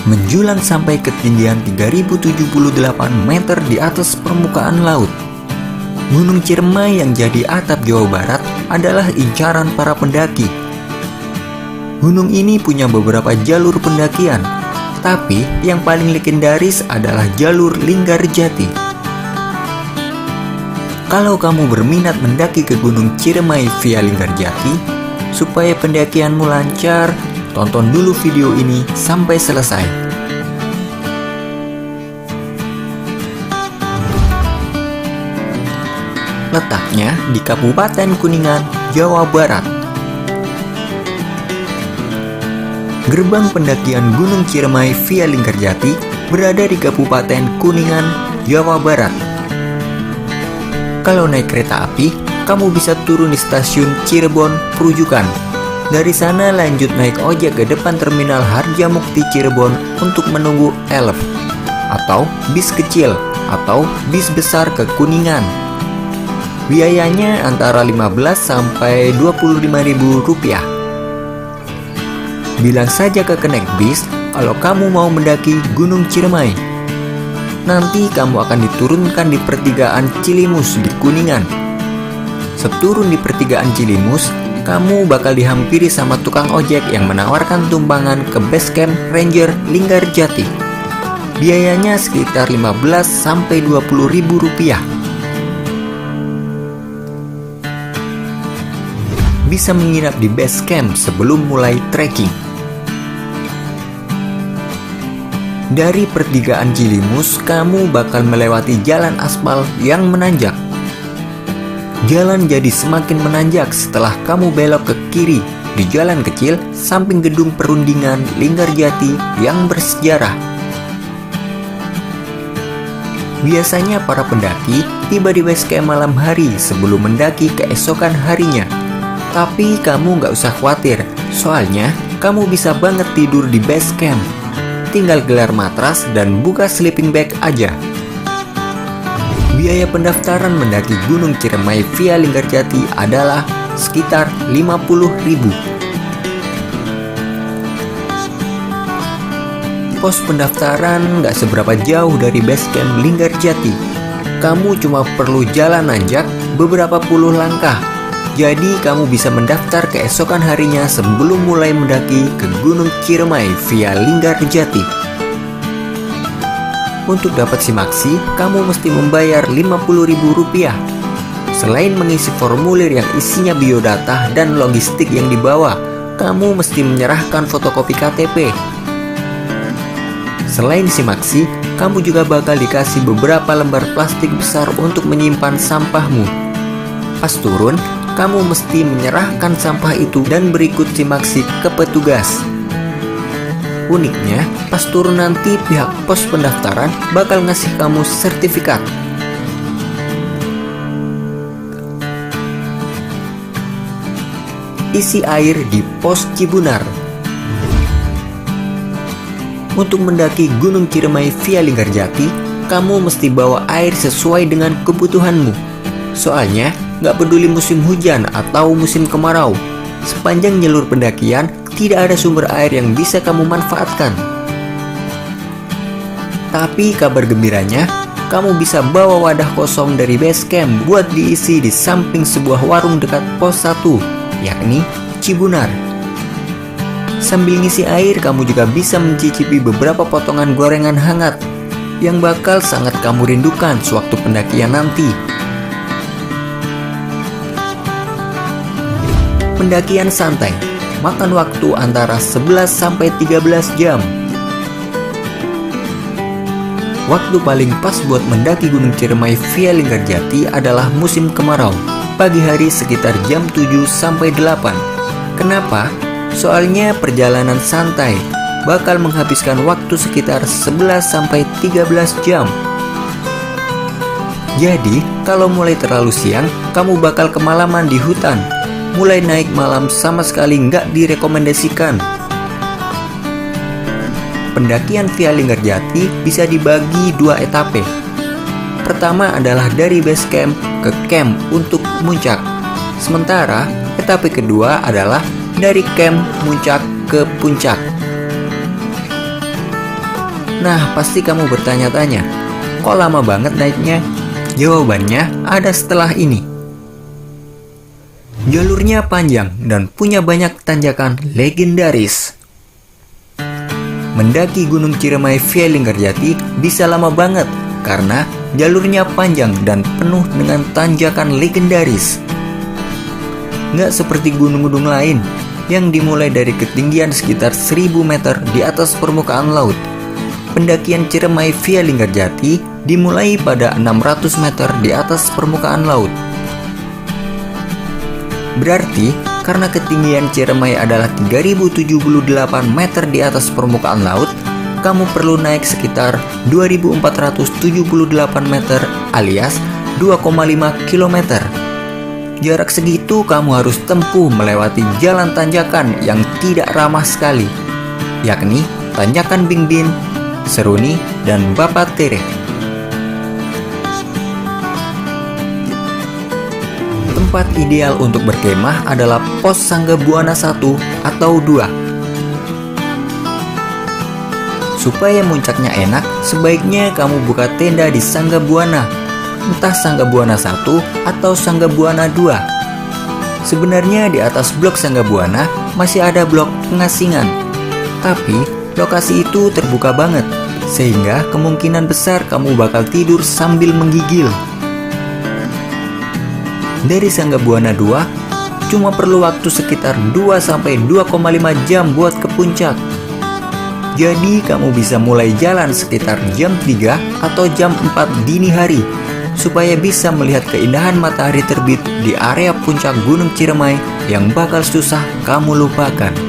menjulang sampai ketinggian 3078 meter di atas permukaan laut. Gunung Ciremai yang jadi atap Jawa Barat adalah incaran para pendaki. Gunung ini punya beberapa jalur pendakian, tapi yang paling legendaris adalah jalur Linggarjati. Kalau kamu berminat mendaki ke Gunung Ciremai via Linggarjati, supaya pendakianmu lancar, tonton dulu video ini sampai selesai. Letaknya di Kabupaten Kuningan, Jawa Barat. Gerbang pendakian Gunung Ciremai via Linggarjati berada di Kabupaten Kuningan, Jawa Barat. Kalau naik kereta api, kamu bisa turun di stasiun Cirebon Prujukan. Dari sana lanjut naik ojek ke depan terminal Harjamukti Cirebon untuk menunggu elf atau bis kecil atau bis besar ke Kuningan. Biayanya antara 15 sampai 25.000 rupiah. Bilang saja ke Kenek Bis kalau kamu mau mendaki Gunung Ciremai. Nanti kamu akan diturunkan di pertigaan Cilimus di Kuningan. Seturun di pertigaan Cilimus, kamu bakal dihampiri sama tukang ojek yang menawarkan tumpangan ke base camp Ranger Linggarjati. Biayanya sekitar 15 sampai 20.000 rupiah. Bisa menginap di base camp sebelum mulai trekking. Dari pertigaan Cilimus, kamu bakal melewati jalan aspal yang menanjak. Jalan jadi semakin menanjak setelah kamu belok ke kiri di jalan kecil samping gedung perundingan Linggarjati yang bersejarah. Biasanya para pendaki tiba di base camp malam hari sebelum mendaki keesokan harinya. Tapi kamu nggak usah khawatir, soalnya kamu bisa banget tidur di base camp. Tinggal gelar matras dan buka sleeping bag aja. Biaya pendaftaran mendaki Gunung Ciremai via Linggarjati adalah sekitar 50.000. Pos pendaftaran nggak seberapa jauh dari base camp Linggarjati. Kamu cuma perlu jalan nanjak beberapa puluh langkah. Jadi kamu bisa mendaftar keesokan harinya sebelum mulai mendaki ke Gunung Ciremai via Linggarjati. Untuk dapat simaksi, kamu mesti membayar 50.000 rupiah. Selain mengisi formulir yang isinya biodata dan logistik yang dibawa, kamu mesti menyerahkan fotokopi KTP. Selain simaksi, kamu juga bakal dikasih beberapa lembar plastik besar untuk menyimpan sampahmu. Pas turun, kamu mesti menyerahkan sampah itu dan berikut simaksi ke petugas. Uniknya, pas turun nanti pihak pos pendaftaran bakal ngasih kamu sertifikat. Isi air di pos Cibunar. Untuk mendaki Gunung Ciremai via Linggarjati, kamu mesti bawa air sesuai dengan kebutuhanmu. Soalnya, nggak peduli musim hujan atau musim kemarau, sepanjang jalur pendakian tidak ada sumber air yang bisa kamu manfaatkan. Tapi kabar gembiranya, kamu bisa bawa wadah kosong dari base camp buat diisi di samping sebuah warung dekat pos 1, yakni Cibunar. Sambil ngisi air, kamu juga bisa mencicipi beberapa potongan gorengan hangat yang bakal sangat kamu rindukan sewaktu pendakian nanti. Pendakian santai, makan waktu antara 11 sampai 13 jam. Waktu paling pas buat mendaki Gunung Ciremai via Linggarjati adalah musim kemarau, pagi hari sekitar jam 7 sampai 8. Kenapa? Soalnya perjalanan santai, bakal menghabiskan waktu sekitar 11 sampai 13 jam. Jadi, kalau mulai terlalu siang, kamu bakal kemalaman di hutan. Mulai naik malam sama sekali nggak direkomendasikan. Pendakian via Linggarjati bisa dibagi 2 etape. Pertama adalah dari base camp ke camp untuk muncak. Sementara etape kedua adalah dari camp muncak ke puncak. Nah, pasti kamu bertanya-tanya, kok lama banget naiknya? Jawabannya ada setelah ini. Jalurnya panjang dan punya banyak tanjakan legendaris. Mendaki Gunung Ciremai via Linggarjati bisa lama banget karena jalurnya panjang dan penuh dengan tanjakan legendaris. Nggak seperti gunung-gunung lain yang dimulai dari ketinggian sekitar 1000 meter di atas permukaan laut. Pendakian Ciremai via Linggarjati dimulai pada 600 meter di atas permukaan laut. Berarti, karena ketinggian Ciremai adalah 3078 meter di atas permukaan laut, kamu perlu naik sekitar 2478 meter alias 2,5 km. Jarak segitu kamu harus tempuh melewati jalan tanjakan yang tidak ramah sekali, yakni tanjakan Bingbin, Seruni, dan Bapatere. Tempat ideal untuk berkemah adalah pos Sanggabuana 1 atau 2. Supaya muncaknya enak, sebaiknya kamu buka tenda di Sanggabuana, entah Sanggabuana 1 atau Sanggabuana 2. Sebenarnya di atas blok Sanggabuana masih ada blok pengasingan, tapi lokasi itu terbuka banget, sehingga kemungkinan besar kamu bakal tidur sambil menggigil. Dari Sanggabuana 2, cuma perlu waktu sekitar 2-2,5 jam buat ke puncak. Jadi kamu bisa mulai jalan sekitar jam 3 atau jam 4 dini hari, supaya bisa melihat keindahan matahari terbit di area puncak Gunung Ciremai yang bakal susah kamu lupakan.